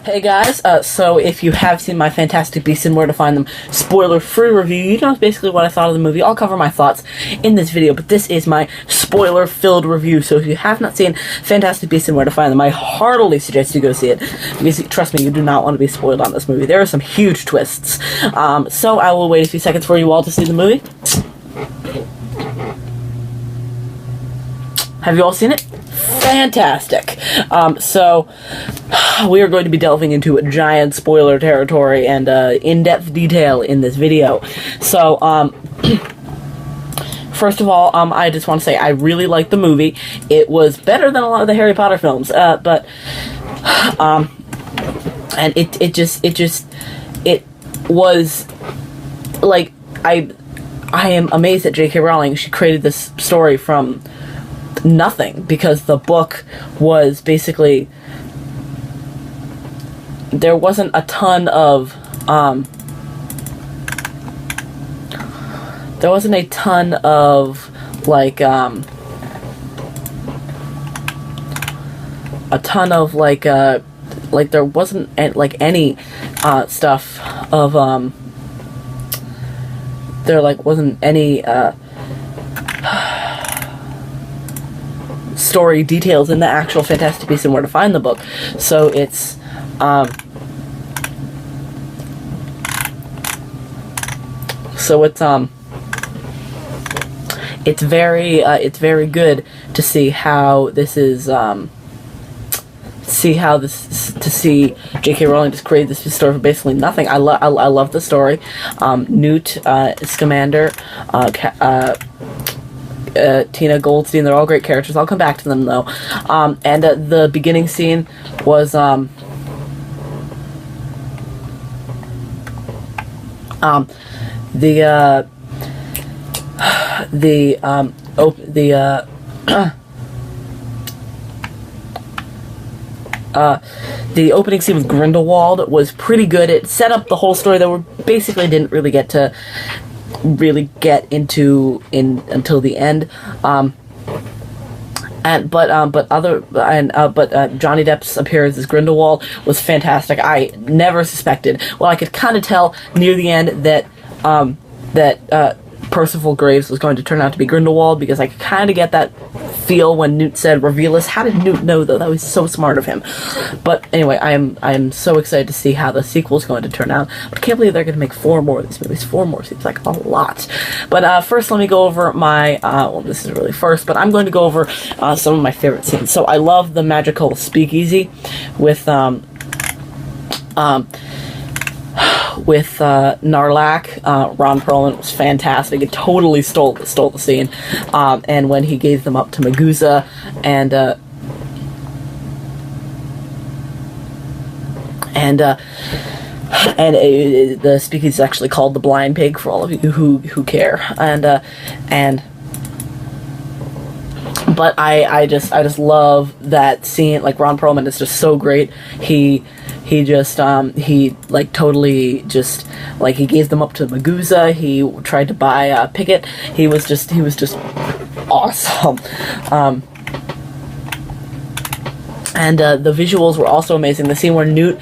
Hey guys, so if you have seen my Fantastic Beasts and Where to Find Them spoiler-free review, you know basically what I thought of the movie. I'll cover my thoughts in this video, but this is my spoiler-filled review, so if you have not seen Fantastic Beasts and Where to Find Them, I heartily suggest you go see it, because trust me, you do not want to be spoiled on this movie. There are some huge twists. So I will wait a few seconds for you all to see the movie. Have you all seen it? Fantastic. So we are going to be delving into a giant spoiler territory and in-depth detail in this video. So first of all, I just want to say I really liked the movie. It was better than a lot of the Harry Potter films, but and it was like I am amazed at J.K. Rowling. She created this story from nothing, because the book was basically, there wasn't a ton of there wasn't any stuff of there wasn't any story details in the actual Fantastic Beasts and Where to Find the book. So it's it's very good to see how this is see J.K. Rowling just created this story from basically nothing. I love the story. Newt Scamander, Tina Goldstein, they're all great characters. I'll come back to them though. And the beginning scene was the opening scene with Grindelwald was pretty good. It set up the whole story that we basically didn't really get into until the end. But Johnny Depp's appearance as Grindelwald was fantastic. I never suspected. Well, I could kind of tell near the end that Percival Graves was going to turn out to be Grindelwald, because I could kind of get that feel when Newt said "reveal us." How did Newt know though? That was so smart of him. But anyway, I am so excited to see how the sequel is going to turn out. But I can't believe they're going to make 4 more of these movies. 4 more seems like a lot. But first, let me go over my well, this is really first, but I'm going to go over some of my favorite scenes. So I love the magical speakeasy with Narlac. Ron Perlman was fantastic. It totally stole the scene. And when he gave them up to Magusa, and the speakeasy is actually called the Blind Pig for all of you who care. But I just love that scene. Like, Ron Perlman is just so great. He totally just, he gave them up to Magusa. He tried to buy Pickett. He was just awesome. And the visuals were also amazing. The scene where Newt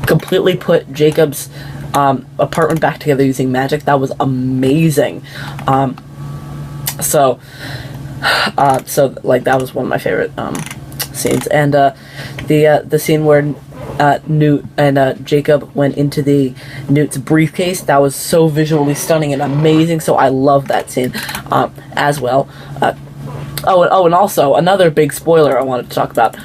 completely put Jacob's apartment back together using magic, that was amazing. So that was one of my favorite scenes. And the scene where Newt and Jacob went into Newt's briefcase, that was so visually stunning and amazing. So I love that scene as well. And also another big spoiler I wanted to talk about.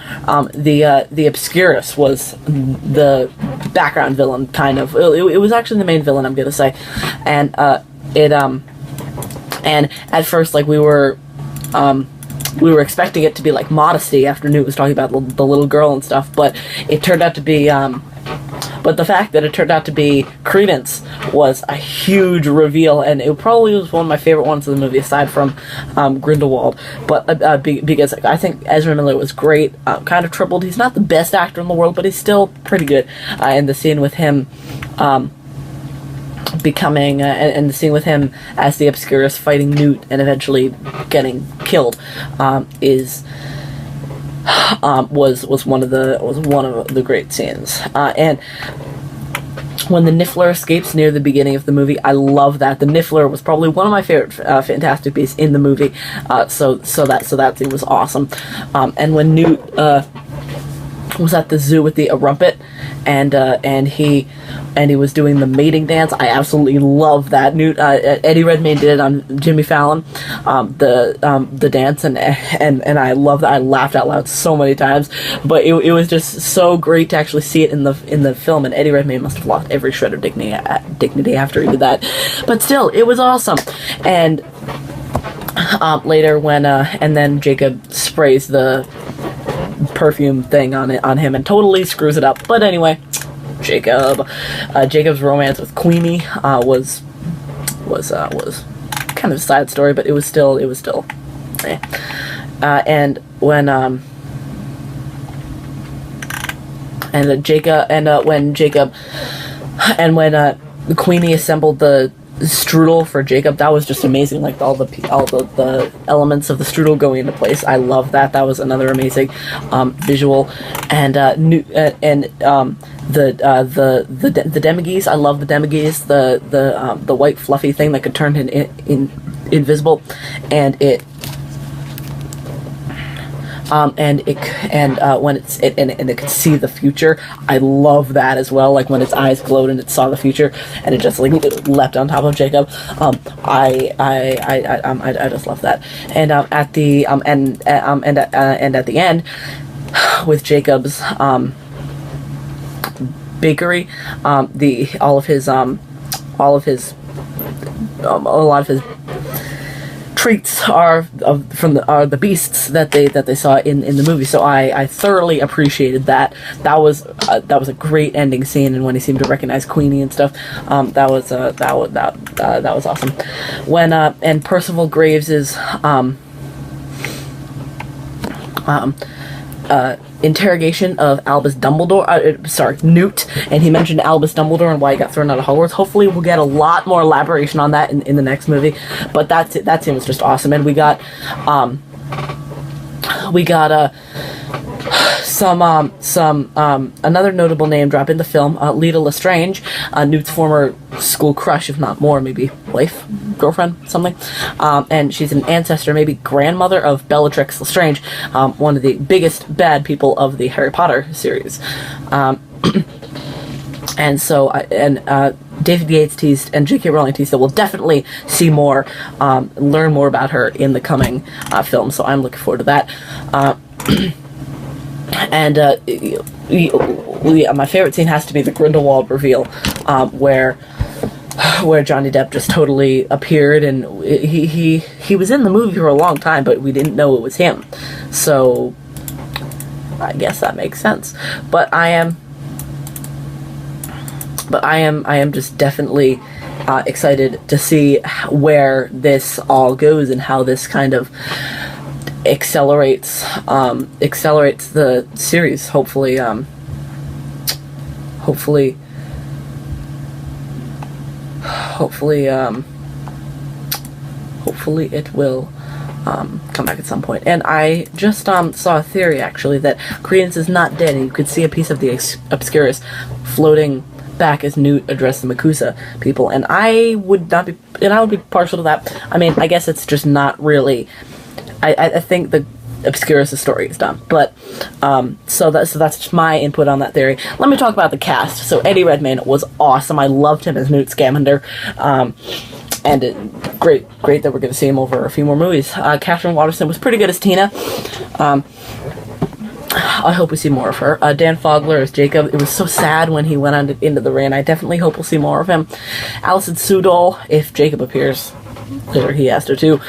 The Obscurus was the background villain, kind of. It was actually the main villain, I'm gonna say. And and at first, we were expecting it to be like Modesty after Newt was talking about the little girl and stuff, but it turned out to be, but the fact that it turned out to be Credence was a huge reveal, and it probably was one of my favorite ones in the movie, aside from Grindelwald. But because I think Ezra Miller was great, kind of tripled. He's not the best actor in the world, but he's still pretty good. And the scene with him becoming, and the scene with him as the Obscurus fighting Newt and eventually getting killed, is was one of the great scenes. And when the Niffler escapes near the beginning of the movie, I love that. The Niffler was probably one of my favorite Fantastic Beasts in the movie. So that scene was awesome. And when Newt was at the zoo with the Rumpet, and he was doing the mating dance. I absolutely love that. Newt Eddie Redmayne did it on Jimmy Fallon, the dance, and I love that. I laughed out loud so many times, but it was just so great to actually see it in the film. And Eddie Redmayne must have lost every shred of dignity after he did that, but still, it was awesome. And later when and then Jacob sprays the perfume thing on him and totally screws it up. But anyway, Jacob's romance with Queenie was kind of a side story, but it was still and when Queenie assembled the strudel for Jacob, that was just amazing. Like all the elements of the strudel going into place. I love that. That was another amazing visual. And the Demigeese. I love the Demigeese. The white fluffy thing that could turn invisible, and it could see the future. I love that as well. Like when its eyes glowed and it saw the future, and it just like leapt on top of Jacob. I just love that. And at the end, with Jacob's bakery, a lot of his treats are the beasts that they saw in the movie. So I thoroughly appreciated that. That was a great ending scene, and when he seemed to recognize Queenie and stuff, that was awesome. When and Percival Graves's interrogation of Albus Dumbledore, Newt, and he mentioned Albus Dumbledore and why he got thrown out of Hogwarts. Hopefully we'll get a lot more elaboration on that in the next movie, but that scene was just awesome. And we got another notable name drop in the film, Leta Lestrange, Newt's former school crush, if not more, maybe wife, girlfriend, something. And she's an ancestor, maybe grandmother of Bellatrix Lestrange, one of the biggest bad people of the Harry Potter series. And so, David Yates teased and J.K. Rowling teased that we'll definitely see more, learn more about her in the coming film. So I'm looking forward to that. And my favorite scene has to be the Grindelwald reveal, where Johnny Depp just totally appeared, and he was in the movie for a long time, but we didn't know it was him. So I guess that makes sense. But I am just definitely excited to see where this all goes and how this kind of accelerates the series. Hopefully it will come back at some point. And I just saw a theory actually that Credence is not dead, and you could see a piece of the Obscurus floating back as Newt addressed the MACUSA people, and I would be partial to that. I mean, I guess it's just not really. I think the Obscurus' story is done, but so that's just my input on that theory. Let me talk about the cast. So Eddie Redmayne was awesome. I loved him as Newt Scamander, and great that we're going to see him over a few more movies. Catherine Waterston was pretty good as Tina. I hope we see more of her. Dan Fogler as Jacob. It was so sad when he went into the rain. I definitely hope we'll see more of him. Alison Sudol, if Jacob appears. Later, she has to too.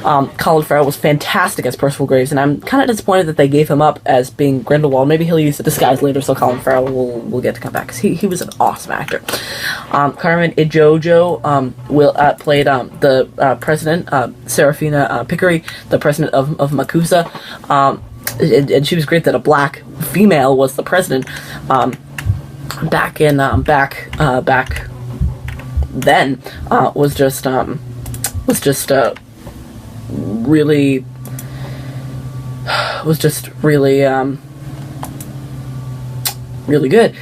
Colin Farrell was fantastic as Percival Graves, and I'm kind of disappointed that they gave him up as being Grindelwald. Maybe he'll use the disguise later, so Colin Farrell will get to come back, because he was an awesome actor. Carmen Ejojo played the president, Serafina Pickery, the president of MACUSA, and she was great that a black female was the president. Back then was just really was just really, really good.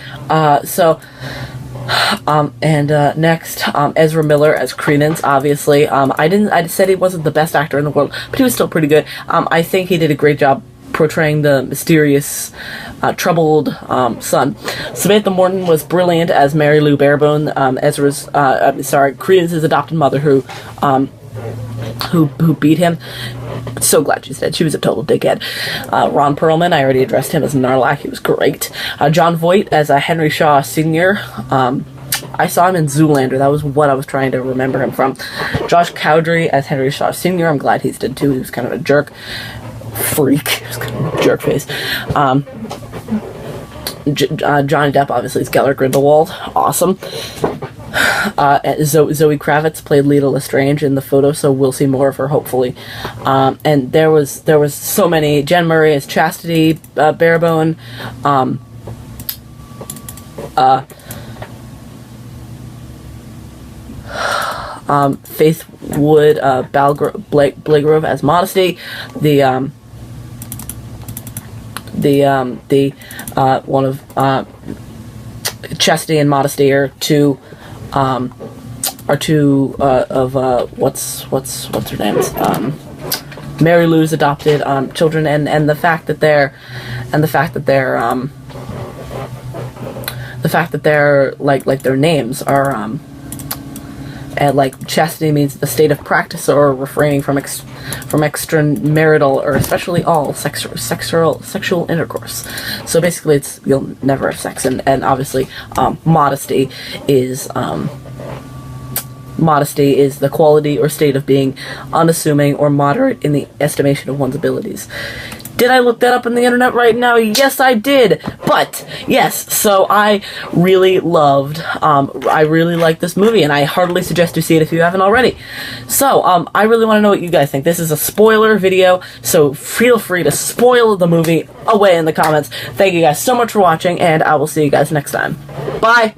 Next, Ezra Miller as Credence, obviously. I said he wasn't the best actor in the world, but he was still pretty good. I think he did a great job portraying the mysterious, troubled son. Samantha Morton was brilliant as Mary Lou Barebone, Credence's adopted mother, who beat him. So glad she's dead. She was a total dickhead. Ron Perlman, I already addressed him as Narlac. He was great. Jon Voight as Henry Shaw Sr. I saw him in Zoolander. That was what I was trying to remember him from. Josh Cowdery as Henry Shaw Sr. I'm glad he's dead too. He was kind of a jerk. Freak. He was kind of a jerk face. Johnny Depp, obviously, is Gellert Grindelwald. Awesome. Zoe Kravitz played Leta Lestrange in the photo, so we'll see more of her, hopefully. And there was so many. Jen Murray as Chastity Barebone. Faith Wood Blagrove as Modesty. One of Chastity and Modesty are two of what's her name's Mary Lou's adopted children, and the fact that their like their names are and like Chastity means the state of practice or refraining from extramarital or especially all sexual intercourse. So basically, it's you'll never have sex, and obviously, modesty is the quality or state of being unassuming or moderate in the estimation of one's abilities. Did I look that up on the internet right now? Yes, I did. But, yes, so I really liked this movie, and I heartily suggest you see it if you haven't already. So, I really want to know what you guys think. This is a spoiler video, so feel free to spoil the movie away in the comments. Thank you guys so much for watching, and I will see you guys next time. Bye!